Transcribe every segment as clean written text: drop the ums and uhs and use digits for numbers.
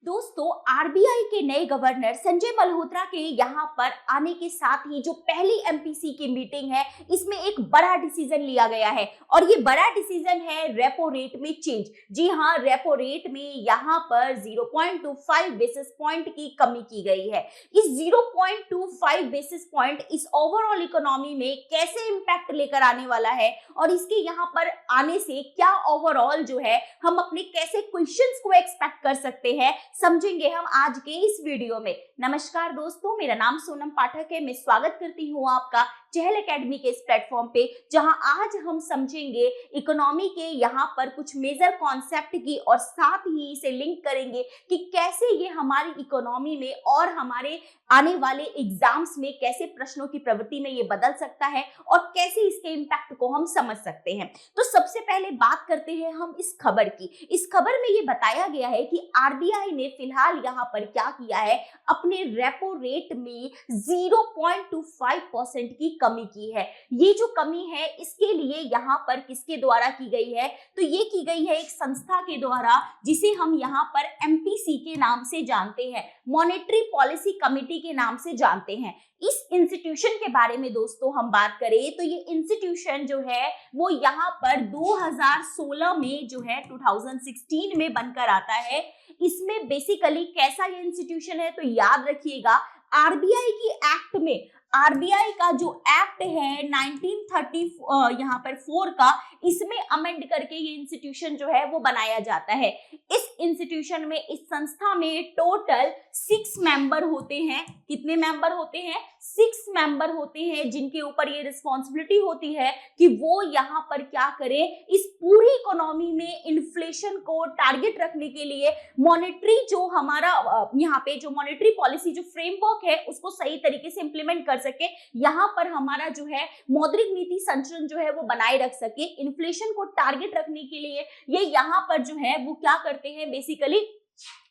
दोस्तों, आरबीआई के नए गवर्नर संजय मल्होत्रा के यहाँ पर आने के साथ ही जो पहली एमपीसी की मीटिंग है, इसमें एक बड़ा डिसीजन लिया गया है और ये बड़ा डिसीजन है रेपो रेट में चेंज। जी हाँ, रेपो रेट में यहाँ पर 0.25 बेसिस पॉइंट की कमी की गई है। इस 0.25 बेसिस पॉइंट इस ओवरऑल इकोनॉमी में कैसे इंपैक्ट लेकर आने वाला है और इसके यहाँ पर आने से क्या ओवरऑल जो है हम अपने कैसे क्वेश्चंस को एक्सपेक्ट कर सकते हैं, समझेंगे हम आज के इस वीडियो में। नमस्कार दोस्तों, मेरा नाम सोनम पाठक है। मैं स्वागत करती हूँ आपका चहल एकेडमी के इस प्लेटफॉर्म पे, जहां आज हम समझेंगे इकोनॉमी के यहाँ पर कुछ मेजर कॉन्सेप्ट की और साथ ही इसे लिंक करेंगे कि कैसे ये हमारी इकोनॉमी में और हमारे आने वाले एग्जाम्स में कैसे प्रश्नों की प्रवृत्ति में ये बदल सकता है और कैसे इसके इम्पैक्ट को हम समझ सकते हैं। तो सबसे पहले बात करते हैं हम इस खबर की। इस खबर में ये बताया गया है कि आरबीआई ने फिलहाल यहाँ पर क्या किया है, अपने रेपो रेट में 0.25% की कमी की है। ये जो कमी है इसके लिए यहाँ पर किसके द्वारा की गई है, तो ये की गई है एक संस्था के द्वारा जिसे हम यहाँ पर एमपीसी के नाम से जानते हैं, मॉनेटरी पॉलिसी कमेटी के नाम से जानते हैं। इस इंस्टीट्यूशन के बारे में दोस्तों हम बात करें तो ये इंस्टीट्यूशन जो है वो यहाँ पर 2016 में जो है 2016 में बनकर आता है। इसमें बेसिकली कैसा ये इंस्टीट्यूशन है, तो याद रखिएगा आरबीआई की एक्ट में, आरबीआई का जो एक्ट है 1934 यहाँ पर 4 का, इसमें अमेंड करके ये इंस्टीट्यूशन जो है वो बनाया जाता है। इस इंस्टीट्यूशन में, इस संस्था में टोटल 6 मेंबर होते हैं। कितने मेंबर होते हैं? 6 मेंबर होते हैं, जिनके ऊपर ये रिस्पॉन्सिबिलिटी होती है कि वो यहाँ पर क्या करें, इस पूरी इकोनॉमी में इन्फ्लेशन को टारगेट रखने के लिए मॉनेटरी जो हमारा यहाँ पे जो मॉनेटरी पॉलिसी जो फ्रेमवर्क है उसको सही तरीके से इंप्लीमेंट कर सके, यहाँ पर हमारा जो है मौद्रिक नीति संचलन जो है वो बनाए रख सके। इन्फ्लेशन को टारगेट रखने के लिए ये यहाँ पर जो है वो क्या करते हैं, बेसिकली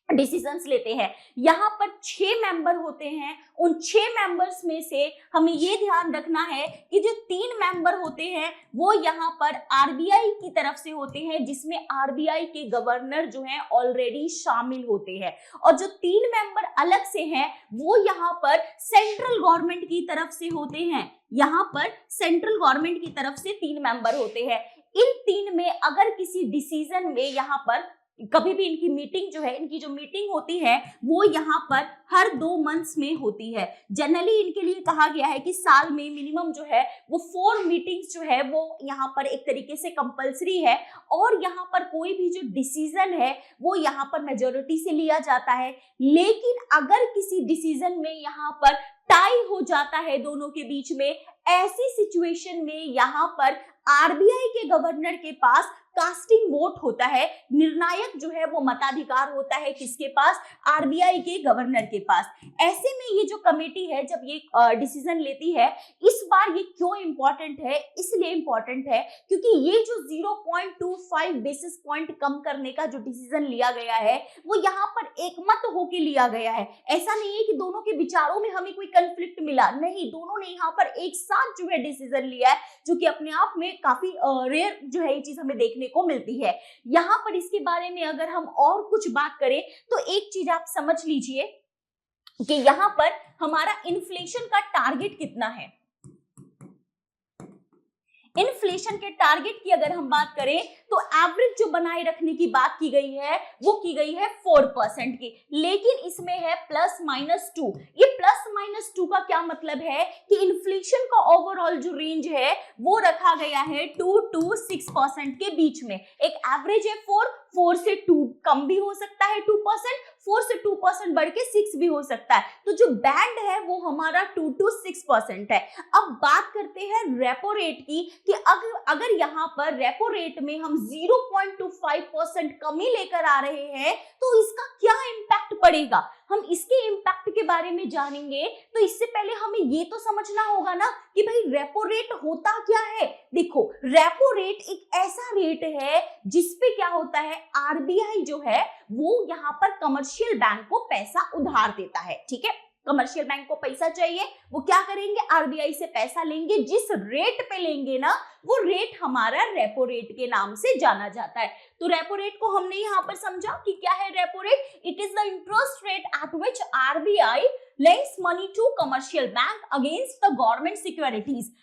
डिसीजंस लेते हैं। यहाँ पर 6 मेंबर होते हैं। उन 6 मेंबर्स में से हमें ये ध्यान रखना है कि जो 3 मेंबर होते हैं वो यहाँ पर आरबीआई की तरफ से होते हैं, जिसमें आरबीआई के गवर्नर जो हैं ऑलरेडी शामिल होते हैं, और जो 3 मेंबर अलग से हैं वो यहाँ पर सेंट्रल गवर्नमेंट की तरफ से होते हैं। यहाँ पर सेंट्रल गवर्नमेंट की तरफ से 3 मेंबर होते हैं। इन 3 में अगर किसी डिसीजन में यहाँ पर कभी भी इनकी मीटिंग जो है, इनकी जो मीटिंग होती है वो यहाँ पर हर 2 मंथ्स में होती है। जनरली इनके लिए कहा गया है कि साल में मिनिमम जो है वो 4 मीटिंग्स जो है वो यहाँ पर एक तरीके से कंपलसरी है, और यहाँ पर कोई भी जो डिसीजन है वो यहाँ पर मेजॉरिटी से लिया जाता है। लेकिन अगर किसी डिसीजन में यहाँ पर टाई हो जाता है दोनों के बीच में, ऐसी सिचुएशन में यहाँ पर आरबीआई के गवर्नर के पास कास्टिंग वोट होता है। निर्णायक जो है वो मताधिकार होता है किसके पास? आरबीआई के गवर्नर के पास। ऐसे में ये जो कमेटी है जब ये डिसीजन लेती है, इस बार ये क्यों इंपॉर्टेंट है? इसलिए इंपॉर्टेंट है क्योंकि ये जो 0.25 बेसिस पॉइंट कम करने का जो डिसीजन लिया गया है वो यहाँ पर एकमत होके लिया गया है। ऐसा नहीं है कि दोनों के विचारों में हमें कोई कंफ्लिक्ट मिला, नहीं, दोनों ने यहाँ पर एक साथ जो है डिसीजन लिया है, जो कि अपने आप में काफी रेयर जो है ये चीज हमें देखने को मिलती है। यहाँ पर इसके बारे में अगर हम और कुछ बात करें तो एक चीज आप समझ लीजिए कि यहाँ पर हमारा इन्फ्लेशन का टारगेट कितना है। इन्फ्लेशन के टारगेट की अगर हम बात करें तो एवरेज जो बनाए रखने की बात की गई है वो की गई है 4% की, लेकिन इसमें है +-2। ये +-2 का क्या मतलब है कि इन्फ्लेशन का ओवरऑल जो रेंज है वो रखा गया है 2 to 6% के बीच में। एक एवरेज है 4 से 2 कम भी हो सकता है 2%, 4 से 2% बढ़ के 6 भी हो सकता है। तो जो बैंड है वो हमारा 2 to 6% है। अब बात करते हैं रेपो रेट की कि अगर यहाँ पर रेपो रेट में हम 0.25% कमी लेकर आ रहे हैं तो इसका क्या इम्पैक्ट पड़ेगा, हम इसके इम्पैक्ट के बारे में जानेंगे। तो इससे पहले हमें ये तो समझना होगा ना कि भाई रेपो रेट होता क्या है। देखो, रेपो रेट एक ऐसा रेट है जिसपे क्या होता है, आरबीआई जो है वो यहाँ पर कमर्शियल बैंक को पैसा उधार देता है, ठीक है। कमर्शियल बैंक को पैसा चाहिए, वो क्या करेंगे, आरबीआई से पैसा लेंगे। जिस रेट पे लेंगे ना, वो रेट हमारा रेपो रेट के नाम से जाना जाता है। तो रेपो रेट को हमने यहाँ पर समझा कि क्या है repo rate. It is the interest rate at which RBI lends money to commercial bank against the government securities.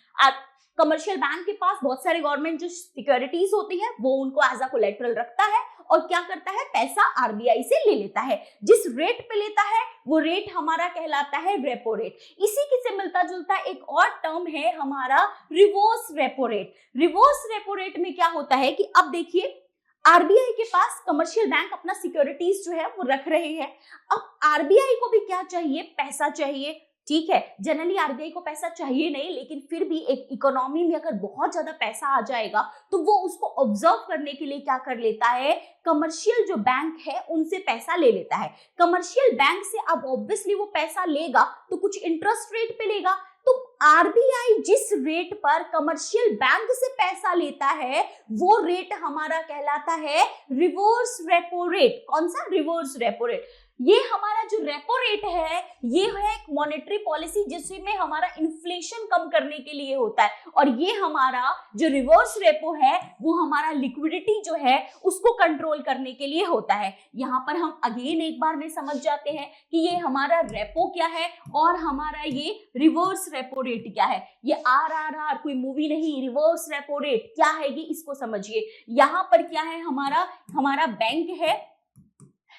Commercial bank के पास बहुत सारे गवर्नमेंट जो सिक्योरिटीज होती है वो उनको एज अ कोलेटरल रखता है और क्या करता है, पैसा आरबीआई से ले लेता है। जिस रेट पे लेता है वो रेट हमारा कहलाता है रेपो रेट। इसी के से मिलता जुलता एक और टर्म है हमारा reverse repo rate. Reverse repo rate में क्या होता है कि अब देखिए, आरबीआई के पास कमर्शियल बैंक अपना सिक्योरिटीज जो है वो रख रहे हैं। अब आरबीआई को भी क्या चाहिए, पैसा चाहिए। ठीक है, जनरली आरबीआई को पैसा चाहिए नहीं, लेकिन फिर भी एक इकोनॉमी में अगर बहुत ज्यादा पैसा आ जाएगा तो वो उसको ऑब्जर्व करने के लिए क्या कर लेता है, कमर्शियल जो बैंक है उनसे पैसा ले लेता है। कमर्शियल बैंक से अब ऑब्वियसली वो पैसा लेगा तो कुछ इंटरेस्ट रेट पे लेगा। तो आरबीआई जिस रेट पर कमर्शियल बैंक से पैसा लेता है वो रेट हमारा कहलाता है रिवर्स रेपो रेट। कौन सा, रिवर्स रेपो रेट। ये हमारा जो रेपो रेट है ये है एक मॉनेटरी पॉलिसी जिसमें हमारा इन्फ्लेशन कम करने के लिए होता है, और ये हमारा जो रिवर्स रेपो है वो हमारा लिक्विडिटी जो है उसको कंट्रोल करने के लिए होता है। यहाँ पर हम अगेन एक बार में समझ जाते हैं कि ये हमारा रेपो क्या है और हमारा ये रिवर्स रेपो रेट क्या है। ये आरआरआर कोई मूवी नहीं, रिवर्स रेपो रेट क्या है ये इसको समझिए। यहाँ पर क्या है, हमारा बैंक है,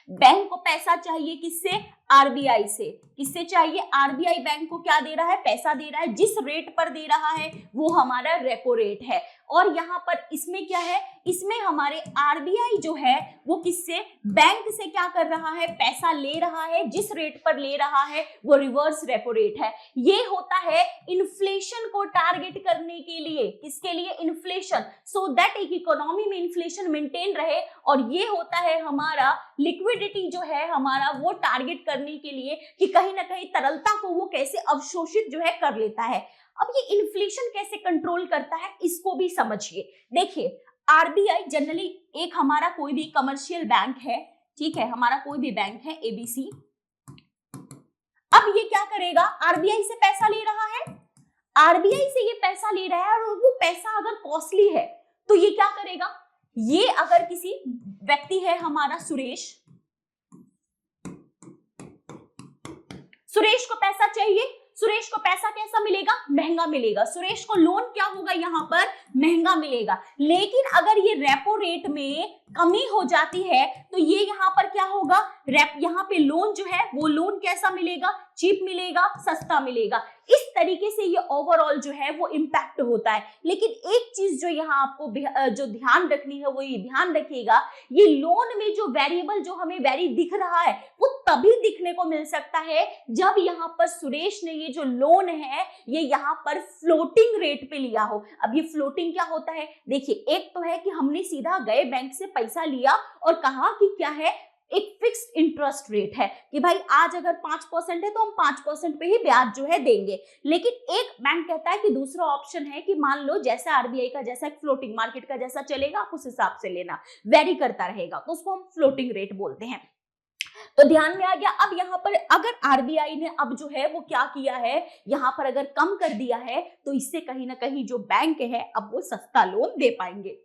बैंक को पैसा चाहिए किससे, आरबीआई से। किससे चाहिए, आरबीआई बैंक को क्या दे रहा है, पैसा दे रहा है। जिस रेट पर दे रहा है वो हमारा रेपो रेट है। और यहाँ पर इसमें क्या है, इसमें हमारे आरबीआई जो है वो किससे, बैंक से क्या कर रहा है, पैसा ले रहा है। जिस रेट पर ले रहा है वो रिवर्स रेपो रेट है। ये होता है इन्फ्लेशन को टारगेट करने के लिए। किसके लिए, इन्फ्लेशन, सो दैट एक इकोनॉमी में इन्फ्लेशन मेंटेन रहे। और ये होता है हमारा लिक्विडिटी जो है हमारा वो टारगेट करने के लिए कि कहीं ना कहीं तरलता को वो कैसे अवशोषित जो है कर लेता है। अब ये इन्फ्लेशन कैसे कंट्रोल करता है इसको भी समझिए। देखिए, आरबीआई जनरली एक हमारा कोई भी कमर्शियल बैंक है, ठीक है, हमारा कोई भी बैंक है एबीसी। अब ये क्या करेगा, आरबीआई से पैसा ले रहा है, आरबीआई से ये पैसा ले रहा है और वो पैसा अगर कॉस्टली है तो ये क्या करेगा, ये अगर किसी व्यक्ति है हमारा सुरेश, सुरेश को पैसा चाहिए, सुरेश को पैसा कैसा मिलेगा, महंगा मिलेगा। सुरेश को लोन क्या होगा, यहाँ पर महंगा मिलेगा। लेकिन अगर ये रेपो रेट में कमी हो जाती है तो ये यहाँ पर क्या होगा, यहाँ पे लोन जो है वो लोन कैसा मिलेगा, चीप मिलेगा, सस्ता मिलेगा। इस तरीके से ये ओवरऑल जो है वो इम्पैक्ट होता है। लेकिन एक चीज जो यहाँ आपको जो ध्यान रखनी है वो ये ध्यान रखिएगा, ये लोन में जो वेरिएबल जो हमें वेरी दिख रहा है वो तभी दिखने को मिल सकता है जब यहाँ पर सुरेश ने ये जो लोन है ये यहाँ पर फ्लोटिंग रेट पे लिया हो। अब ये फ्लोटिंग क्या होता है, देखिए, एक तो है कि हमने सीधा गए बैंक से पैसा लिया और कहा कि क्या है, एक फिक्स्ड इंटरेस्ट रेट है कि भाई आज अगर 5% है तो हम 5% पे ही ब्याज जो है देंगे। लेकिन एक बैंक कहता है कि दूसरा ऑप्शन है कि मान लो जैसा आरबीआई का जैसा फ्लोटिंग मार्केट का जैसा चलेगा आप उस हिसाब से लेना, वेरी करता रहेगा, तो उसको हम फ्लोटिंग रेट बोलते हैं। तो ध्यान में आ गया। अब यहाँ पर अगर आरबीआई ने अब जो है वो क्या किया है, यहाँ पर अगर कम कर दिया है तो इससे कहीं ना कहीं जो बैंक है अब वो सस्ता लोन दे पाएंगे।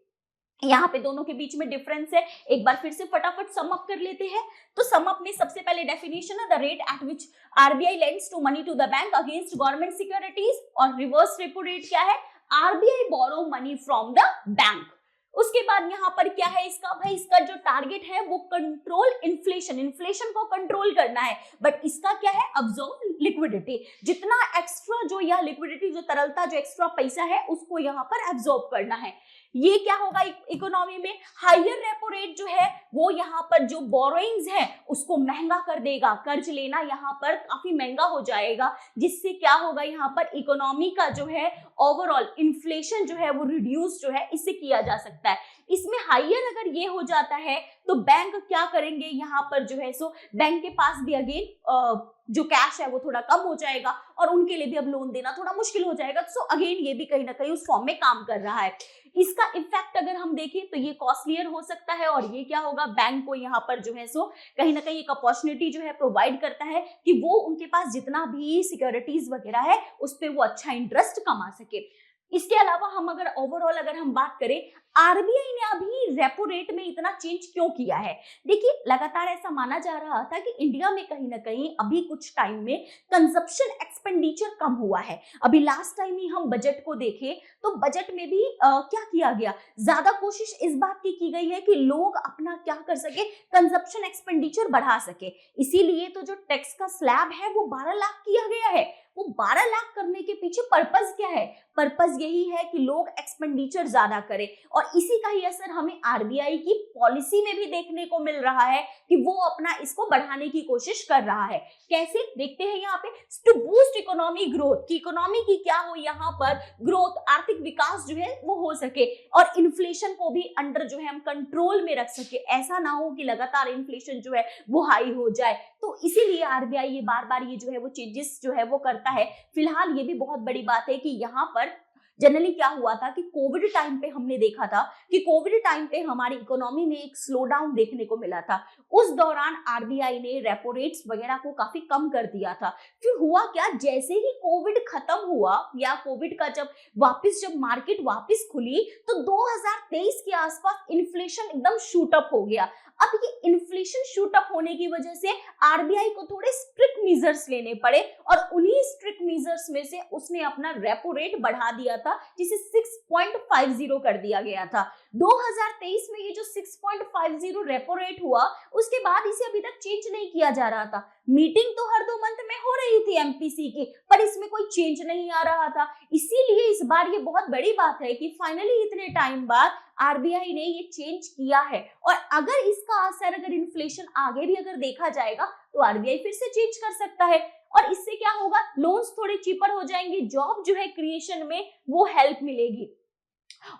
यहाँ पे दोनों के बीच में डिफरेंस है, एक बार फिर से फटाफट सम अप कर लेते हैं। तो सम अप में सबसे पहले डेफिनेशन है the rate at which RBI lends to money to the bank against government securities, और रिवर्स रेपो रेट क्या है, RBI borrow money from the bank. उसके बाद यहाँ पर क्या है इसका, भाई इसका जो टारगेट है वो कंट्रोल इन्फ्लेशन, इन्फ्लेशन को कंट्रोल करना है, बट इसका क्या है, अब्सॉर्ब लिक्विडिटी, जितना एक्स्ट्रा जो यह लिक्विडिटी जो तरलता जो एक्स्ट्रा पैसा है उसको यहाँ पर एब्सॉर्ब करना है। ये क्या होगा, इकोनॉमी में हायर रेपो रेट जो है वो यहाँ पर जो बोरोइंग्स है उसको महंगा कर देगा, कर्ज लेना यहाँ पर काफी महंगा हो जाएगा, जिससे क्या होगा यहाँ पर इकोनॉमी का जो है ओवरऑल इन्फ्लेशन जो है वो रिड्यूस जो है इससे किया जा सकता है। इसमें हायर अगर ये हो जाता है तो बैंक क्या करेंगे, यहाँ पर जो है सो बैंक के पास भी अगेन जो कैश है वो थोड़ा कम हो जाएगा और उनके लिए भी अब लोन देना थोड़ा मुश्किल हो जाएगा। सो अगेन ये भी कहीं ना कहीं उस फॉर्म में काम कर रहा है। इसका इफेक्ट अगर हम देखें तो ये कॉस्टलियर हो सकता है और ये क्या होगा, बैंक को यहाँ पर जो है सो कहीं ना कहीं एक अपॉर्चुनिटी जो है प्रोवाइड करता है कि वो उनके पास जितना भी सिक्योरिटीज वगैरह है उस पर वो अच्छा इंटरेस्ट कमा सके। इसके अलावा हम अगर ओवरऑल अगर हम बात करें, आरबीआई ने अभी रेपो रेट में इतना चेंज क्यों किया है? देखिए, लगातार ऐसा माना जा रहा था कि इंडिया में कहीं ना कहीं अभी कुछ टाइम में कंजप्शन एक्सपेंडिचर कम हुआ है। अभी लास्ट टाइम ही हम बजट को देखें तो बजट में भी क्या किया गया, ज्यादा कोशिश इस बात की गई है कि लोग अपना क्या कर सके, कंजप्शन एक्सपेंडिचर बढ़ा सके। इसीलिए तो जो टैक्स का स्लैब है वो 12 लाख किया गया है। वो 12 लाख करने के पीछे पर्पस क्या है? पर्पस यही है कि लोग एक्सपेंडिचर ज्यादा करें और इसी का ही असर हमें आरबीआई की पॉलिसी में भी देखने को मिल रहा है कि वो अपना इसको बढ़ाने की कोशिश कर रहा है। कैसे, देखते हैं यहाँ पे, टू बूस्ट इकोनॉमी ग्रोथ, की इकोनॉमी की क्या हो, यहाँ पर ग्रोथ, आर्थिक विकास जो है वो हो सके और इन्फ्लेशन को भी अंडर जो है हम कंट्रोल में रख सके। ऐसा ना हो कि लगातार इन्फ्लेशन जो है वो हाई हो जाए। तो इसीलिए आरबीआई ये बार बार ये जो है वो चेंजेस जो है वो करता है। फिलहाल ये भी बहुत बड़ी बात है कि यहाँ पर जनरली क्या हुआ था कि कोविड टाइम पे हमने देखा था कि कोविड टाइम पे हमारी इकोनॉमी में एक स्लो डाउन देखने को मिला था। उस दौरान आरबीआई ने रेपो रेट्स वगैरह को काफी कम कर दिया था। फिर हुआ क्या, जैसे ही कोविड खत्म हुआ या कोविड का जब मार्केट वापस खुली तो 2023 के आसपास इन्फ्लेशन एकदम शूट अप हो गया। अब ये इन्फ्लेशन शूट अप होने की वजह से आरबीआई को थोड़े स्ट्रिक्ट मेजर्स लेने पड़े और उन्हीं स्ट्रिक्ट मेजर्स में से उसने अपना रेपो रेट बढ़ा दिया था, जिसे 6.50 कर दिया गया था। 2023 में ये जो 6.50 रेपो रेट हुआ, उसके बाद इसे अभी तक चेंज नहीं किया जा रहा था। मीटिंग तो हर 2 मंथ में हो रही थी एमपीसी की, पर इसमें कोई चेंज नहीं आ रहा था। इसीलिए इस बार ये बहुत बड़ी बात है कि फाइनली इतने टाइम बाद आरबीआई ने ये चेंज किया है और अगर इसका असर अगर इन्फ्लेशन आगे भी अगर देखा जाएगा तो आरबीआई फिर से चेंज कर सकता है और इससे क्या होगा, लोन्स थोड़े चीपर हो जाएंगे, जॉब जो है क्रिएशन में वो हेल्प मिलेगी।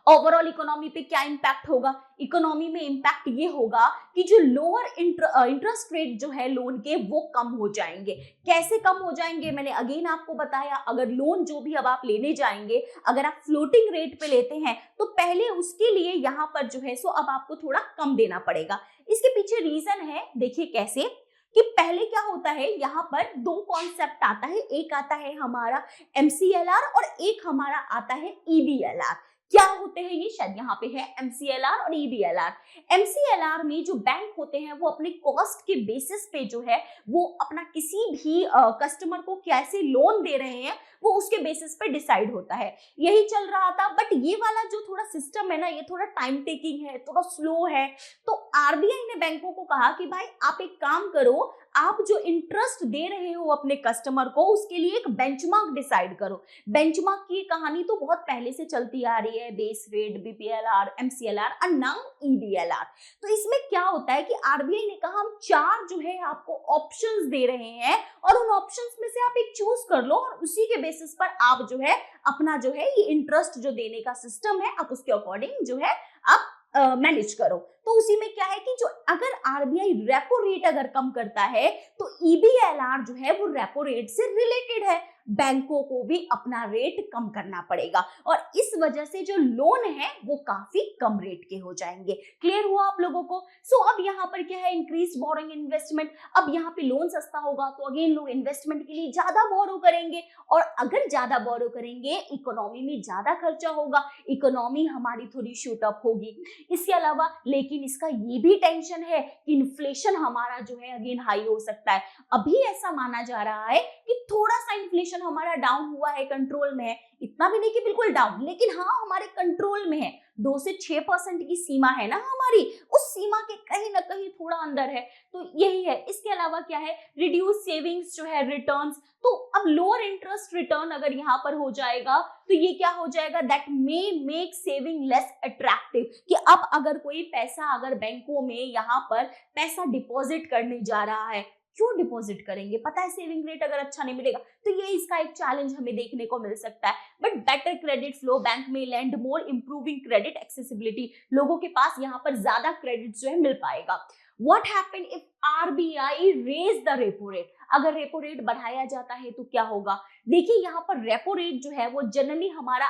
ओवरऑल इकोनॉमी पे क्या इंपैक्ट होगा? इकोनॉमी में इंपैक्ट ये होगा कि जो लोअर इंटरेस्ट रेट जो है लोन के वो कम हो जाएंगे। कैसे कम हो जाएंगे, मैंने अगेन आपको बताया, अगर लोन जो भी अब आप लेने जाएंगे, अगर आप फ्लोटिंग रेट पे लेते हैं तो पहले उसके लिए यहाँ पर जो है सो अब आपको थोड़ा कम देना पड़ेगा। इसके पीछे रीजन है, देखिए कैसे, कि पहले क्या होता है, यहाँ पर 2 कॉन्सेप्ट आता है, एक आता है हमारा एमसीएलआर और एक हमारा आता है ईबीएलआर। क्या होते हैं ये, शायद यहाँ पे है एमसीएलआर और ईबीएलआर। एमसीएलआर में जो बैंक होते हैं वो अपने कॉस्ट के बेसिस पे जो है वो अपना किसी भी कस्टमर को कैसे लोन दे रहे हैं वो उसके बेसिस पे डिसाइड होता है। यही चल रहा था, बट ये वाला जो थोड़ा सिस्टम है ना, ये थोड़ा टाइम टेकिंग है, थोड़ा स्लो है। तो आरबीआई ने बैंकों को कहा कि भाई आप एक काम करो, आप जो इंटरेस्ट दे रहे हो अपने कस्टमर को उसके लिए एक बेंचमार्क डिसाइड करो। बेंचमार्क की कहानी तो बहुत पहले से चलती आ रही है, बेस रेट, बीपीएलआर, एमसीएलआर और नाउ ईबीएलआर। तो इसमें क्या होता है कि आरबीआई ने कहा हम 4 जो है आपको ऑप्शंस दे रहे हैं और उन ऑप्शंस में से आप एक चूज कर लो और उसी के बेसिस पर आप जो है अपना जो है ये इंटरेस्ट जो देने का सिस्टम है आप उसके अकॉर्डिंग जो है आप मैनेज करो। तो उसी में क्या है कि जो अगर आरबीआई रेपो रेट अगर कम करता है तो ईबीएलआर जो है वो रेपो रेट से रिलेटेड है, बैंकों को भी अपना रेट कम करना पड़ेगा और इस वजह से जो लोन है वो काफी कम रेट के हो जाएंगे। क्लियर हुआ आप लोगों को? सो अब यहाँ पर क्या है, इंक्रीज बोरोइंग इन्वेस्टमेंट। अब यहाँ पे लोन सस्ता होगा तो अगेन लोग इन्वेस्टमेंट के लिए ज्यादा बोरो करेंगे और अगर ज्यादा बोरो करेंगे इकोनॉमी में ज्यादा खर्चा होगा, इकोनॉमी हमारी थोड़ी शूट अप होगी। इसके अलावा लेकिन इसका ये भी टेंशन है कि इन्फ्लेशन हमारा जो है अगेन हाई हो सकता है। अभी ऐसा माना जा रहा है कि थोड़ा सा इन्फ्लेशन हमारा डाउन हुआ है, कंट्रोल में है, इतना भी नहीं कि बिल्कुल डाउन, लेकिन हाँ हमारे कंट्रोल में है। 2 से 6% की सीमा है ना हमारी, उस सीमा के कहीं ना कहीं थोड़ा अंदर है, तो यही है। इसके अलावा क्या है, रिड्यूस सेविंग्स जो है, रिटर्न्स। तो अब लोअर इंटरेस्ट रिटर्न अगर यहाँ पर हो जाएगा तो ये क्या हो जाएगा, that may make saving less attractive. कि अब अगर कोई पैसा अगर बैंकों में यहाँ पर पैसा डिपॉजिट करने जा रहा है क्यों डिपॉजिट करेंगे, पता है सेविंग रेट अगर अच्छा नहीं मिलेगा। तो ये इसका एक चैलेंज हमें देखने को मिल सकता है। But better credit flow, bank में लैंड मोर, इंप्रूविंग क्रेडिट एक्सेसिबिलिटी, लोगों के पास यहाँ पर ज्यादा क्रेडिट जो है मिल पाएगा। What happened if RBI raise the repo rate? अगर रेपो रेट बढ़ाया जाता है तो क्या होगा? देखिए यहाँ पर रेपो रेट जो है वो जनरली हमारा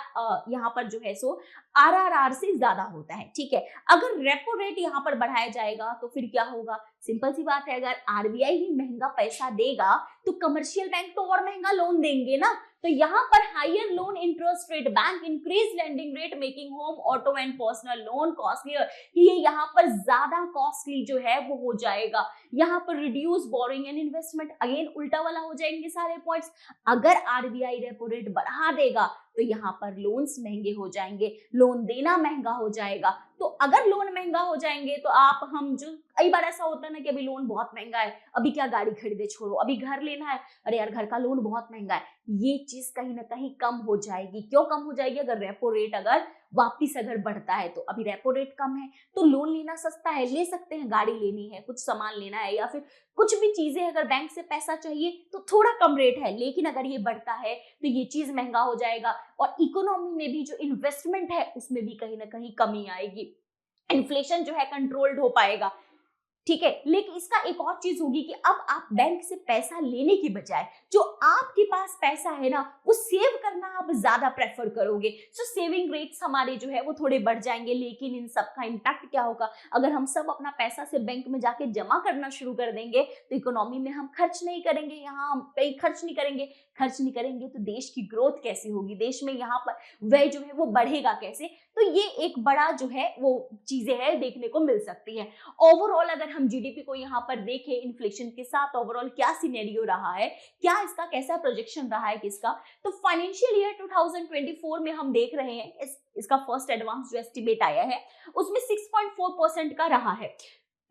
यहाँ पर जो है सो RRR से ज्यादा होता है, ठीक है। अगर रेपो रेट यहाँ पर बढ़ाया जाएगा तो फिर क्या होगा? सिंपल सी बात है, अगर RBI ही महंगा पैसा देगा तो कमर्शियल बैंक तो और महंगा लोन देंगे ना। तो यहाँ पर higher loan interest rate, bank increase lending rate making home, auto and personal loan costlier, ये यहाँ पर ज्यादा कॉस्टली जो है वो हो जाएगा। यहाँ पर reduce boring and investment, again उल्टा वाला हो जाएंगे सारे पॉइंट्स। अगर RBI रेपो रेट बढ़ा देगा तो यहाँ पर लोन्स महंगे हो जाएंगे, लोन देना महंगा हो जाएगा। तो अगर लोन महंगा हो जाएंगे तो हम जो कई बार ऐसा होता है ना कि अभी लोन बहुत महंगा है, अभी क्या गाड़ी खरीदे छोड़ो, अभी घर लेना है, अरे यार घर का लोन बहुत महंगा है, ये चीज कहीं ना कहीं कम हो जाएगी। क्यों कम हो जाएगी? अगर रेपो रेट अगर वापिस अगर बढ़ता है तो अभी रेपो रेट कम है तो लोन लेना सस्ता है, ले सकते हैं, गाड़ी लेनी है, कुछ सामान लेना है या फिर कुछ भी चीजें, अगर बैंक से पैसा चाहिए तो थोड़ा कम रेट है। लेकिन अगर ये बढ़ता है तो ये चीज महंगा हो जाएगा और इकोनॉमी में भी जो इन्वेस्टमेंट है उसमें भी कहीं ना कहीं कमी आएगी, इन्फ्लेशन जो है कंट्रोल्ड हो पाएगा, ठीक है। लेकिन इसका एक और चीज होगी कि अब आप बैंक से पैसा लेने की बजाय जो आपके पास पैसा है ना वो सेव करना आप ज्यादा प्रेफर करोगे। सो सेविंग रेट्स हमारे जो है वो थोड़े बढ़ जाएंगे। लेकिन इन सब का इम्पैक्ट क्या होगा? अगर हम सब अपना पैसा से बैंक में जाके जमा करना शुरू कर देंगे तो इकोनॉमी में हम खर्च नहीं करेंगे, यहाँ हम कहीं खर्च नहीं करेंगे तो देश की ग्रोथ कैसे होगी, देश में यहाँ पर व्यय जो है वो बढ़ेगा कैसे? तो ये एक बड़ा जो है वो चीजें है देखने को मिल सकती है। ओवरऑल अगर हम जीडीपी को यहाँ पर देखें इन्फ्लेशन के साथ ओवरऑल क्या सिनेरियो रहा है, क्या इसका कैसा प्रोजेक्शन रहा है किसका, तो फाइनेंशियल ईयर 2024 में हम देख रहे हैं इसका फर्स्ट एडवांस जो एस्टिमेट आया है उसमें 6.4% का रहा है।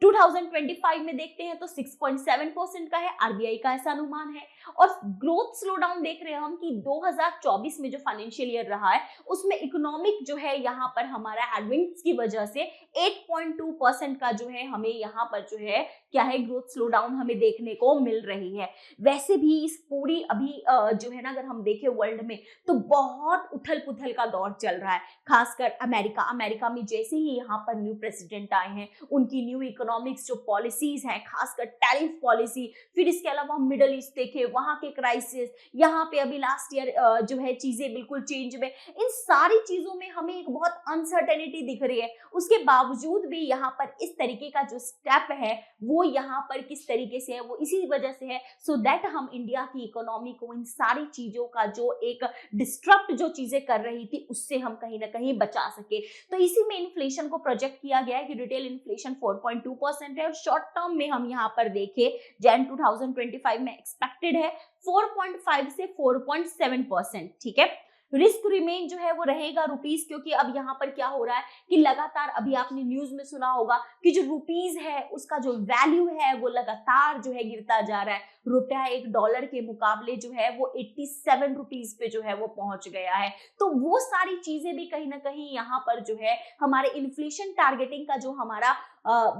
2025 में देखते हैं तो 6.7% का है, आरबीआई का ऐसा अनुमान है। और ग्रोथ स्लो डाउन देख रहे हैं हम कि 2024 में जो फाइनेंशियल ईयर रहा है उसमें इकोनॉमिक जो है यहाँ पर हमारा हेडविंड्स की वजह से 8.2% का जो है हमें यहाँ पर जो है क्या है ग्रोथ स्लो डाउन हमें देखने को मिल रही है। वैसे भी इस पूरी अभी जो है ना अगर हम देखें वर्ल्ड में तो बहुत उथल पुथल का दौर चल रहा है, खासकर अमेरिका में जैसे ही यहाँ पर न्यू प्रेसिडेंट आए हैं उनकी न्यू इकोनॉमिक्स जो पॉलिसीज हैं, खासकर टैरिफ पॉलिसी, फिर इसके अलावा मिडल ईस्ट देखे वहां के क्राइसिस, यहाँ पे अभी लास्ट ईयर जो है चीजें बिल्कुल चेंज में, इन सारी चीजों में हमें एक बहुत अनसर्टेनिटी दिख रही है। उसके बावजूद भी यहाँ पर इस तरीके का जो स्टेप है वो यहाँ पर किस तरीके से है वो इसी वजह से है सो दैट हम इंडिया की इकोनॉमी को इन सारी चीजों का जो एक डिस्ट्रप्ट जो चीजें कर रही थी उससे हम कहीं ना कहीं बचा सके। तो इसी में इन्फ्लेशन को प्रोजेक्ट किया गया है कि रिटेल इन्फ्लेशन 4.2% है और शॉर्ट टर्म में हम यहाँ पर देखें जैन 2025 में एक्सपेक्टेड है 4.5 से 4.7%, ठीक है। रिस्क रिमेन जो है वो रहेगा रुपीस, क्योंकि अब यहाँ पर क्या हो रहा है कि लगातार अभी आपने न्यूज में सुना होगा कि जो रुपीस है उसका जो वैल्यू है वो लगातार जो है गिरता जा रहा है। रुपया $1 के मुकाबले जो है वो 87 रुपीस पे जो है वो पहुंच गया है। तो वो सारी चीजें भी कहीं ना कहीं यहाँ पर जो है हमारे इन्फ्लेशन टारगेटिंग का जो हमारा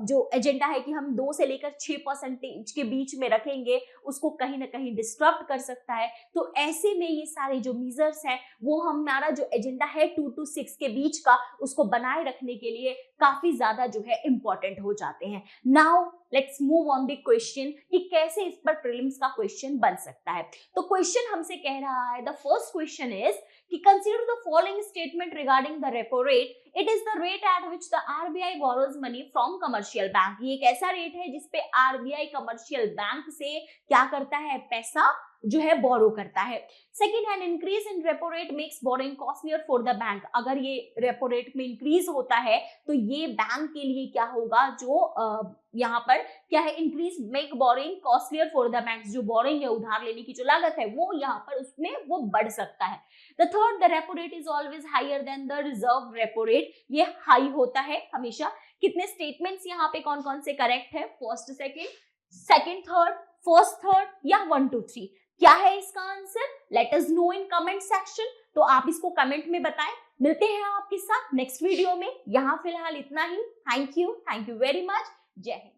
जो एजेंडा है कि हम 2 से लेकर 6% के बीच में रखेंगे उसको कहीं ना कहीं डिस्टर्ब कर सकता है। तो ऐसे में ये सारे जो मेजर्स हैं वो हमारा जो एजेंडा है 2 to 6 के बीच का उसको बनाए रखने के लिए काफी ज्यादा जो है इंपॉर्टेंट हो जाते हैं। Now let's move on the question कि कैसे इस पर प्रीलिम्स का क्वेश्चन बन सकता है। तो क्वेश्चन हमसे कह रहा है, द फर्स्ट क्वेश्चन इज कि consider the following statement regarding the repo rate, it is the rate at which the RBI borrows money from commercial bank. ये एक ऐसा रेट है जिसपे आरबीआई कमर्शियल बैंक से क्या करता है, पैसा जो है बोरो करता है। Second hand increase in repo rate makes borrowing costlier for the bank. अगर ये रेपो रेट में इंक्रीज होता है तो ये बैंक के लिए क्या होगा, जो यहाँ पर क्या है increase make borrowing costlier for the bank, जो बोरोइंग है उधार लेने की जो लागत है वो यहाँ पर उसमें वो बढ़ सकता है। The third, the repo rate is always higher than the reserve repo rate, ये हाई होता है हमेशा। कितने स्टेटमेंट्स यहाँ पे कौन कौन से करेक्ट है, first second third, first third या 1 2 3, क्या है इसका answer? Let us know in comment section. तो आप इसको कमेंट में बताएं। मिलते हैं आपके साथ नेक्स्ट वीडियो में। यहाँ फिलहाल इतना ही। Thank you very much. जय हिंद।